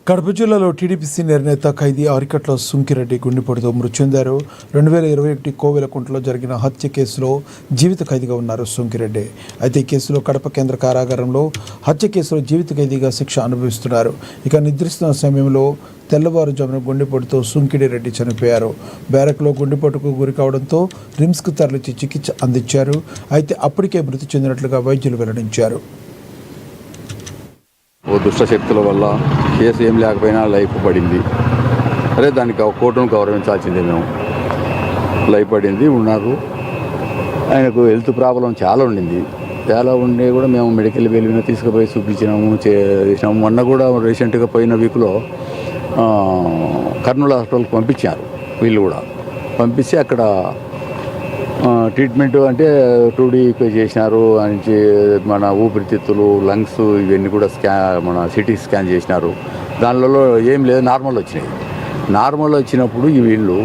కడప జిల్లాలో TDP senior నేత ఖైదీ ఆరికట్ల సుంకిరెడ్డి గుండెపోటుతో మృతి చెందారు. 2021 కోవెలకుంటలో జరిగిన హత్య కేసులో జీవిత ఖైదీగా ఉన్నారు సుంకిరెడ్డి. అయితే ఈ కేసులో కడప కేంద్ర కారాగారంలో హత్య కేసులో జీవిత ఖైదీగా శిక్ష అనుభవిస్తున్నారు. ఇక నిద్రిస్తున్న సమయంలో తెల్లవారుజామున గుండెపోటుతో సుంకిరెడ్డి చనిపోయారు. బ్యారక్లో గుండెపోటుకు గురి కావడంతో రిమ్స్కు తరలించి చికిత్స అందించారు. అయితే అప్పటికే మృతి చెందినట్లుగా వైద్యులు వెల్లడించారు. ఓ దుష్ట శక్తుల వల్ల కేసు ఏం లేకపోయినా లైఫ్ పడింది. అరే దానికి కోర్టును గౌరవించాల్సిందే. మేము లైఫ్ పడింది ఉన్నారు. ఆయనకు హెల్త్ ప్రాబ్లం చాలా ఉండి కూడా మేము మెడికల్ వెళ్ళిన తీసుకుపోయి చూపించినాము, చేసినాము. మొన్న కూడా రీసెంట్గా పోయిన వీక్లో కర్నూలు హాస్పిటల్కి పంపించారు. వీళ్ళు కూడా పంపించి అక్కడ ట్రీట్మెంట్ అంటే 2D చేసినారు. అని మన ఊపిరితిత్తులు, లంగ్స్ ఇవన్నీ కూడా మన సిటీ స్కాన్ చేసినారు. దానిలో ఏం లేదు, నార్మల్ వచ్చినాయి. నార్మల్ వచ్చినప్పుడు వీళ్ళు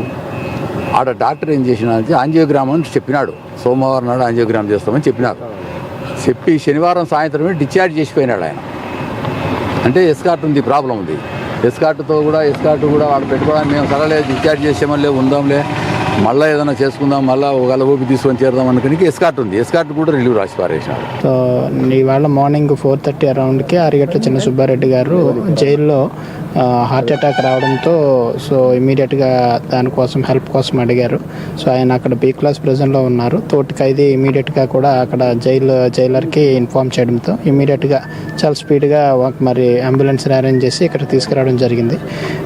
ఆడ డాక్టర్ ఏం చేసినారంటే యాంజియోగ్రామ్ అని చెప్పినాడు. సోమవారం నాడు యాంజియోగ్రామ్ చేస్తామని చెప్పినారు. చెప్పి శనివారం సాయంత్రమే డిశ్చార్జ్ చేసిపోయినాడు ఆయన. అంటే ఎస్కార్ట్ ఉంది, ప్రాబ్లం ఉంది. ఎస్కార్ట్ కూడా వాడు పెట్టుకోవడానికి మేము సరలే డిశ్చార్జ్ చేసామలే ఉందాంలే, మళ్ళీ ఏదైనా చేసుకుందాం, మళ్ళీ ఒకవేళ ఊపి తీసుకొని చేద్దాం అనుకుని ఎస్కార్ట్ ఉంది. ఎస్కార్ట్ కూడా రిలీవ్ రాసి పారేసినాడు. సో ఇవాళ మార్నింగ్ 4:30 అరౌండ్కి ఆరిగట్ల చిన్న సుబ్బారెడ్డి గారు జైల్లో హార్ట్ అటాక్ రావడంతో సో ఇమీడియట్గా దానికోసం హెల్ప్ కోసం అడిగారు. సో ఆయన అక్కడ బీ క్లాస్ ప్రిజన్లో ఉన్నారు. తోటి ఖైదీ ఇమీడియట్గా కూడా అక్కడ జైలర్కి ఇన్ఫార్మ్ చేయడంతో ఇమీడియట్గా చాలా స్పీడ్గా మరి అంబులెన్స్ని అరేంజ్ చేసి ఇక్కడ తీసుకురావడం జరిగింది.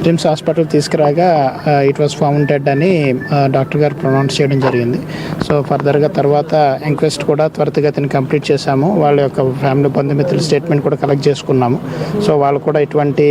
రిమ్స్ హాస్పిటల్ తీసుకురాగా ఇట్ వాస్ ఫౌండ్ డెడ్ అని డాక్టర్ గారు ప్రొనౌన్స్ చేయడం జరిగింది. సో ఫర్దర్గా తర్వాత ఎంక్వెస్ట్ కూడా త్వరితగతిని కంప్లీట్ చేశాము. వాళ్ళ యొక్క ఫ్యామిలీ బంధుమిత్రుల స్టేట్మెంట్ కూడా కలెక్ట్ చేసుకున్నాము. సో వాళ్ళు కూడా ఇటువంటి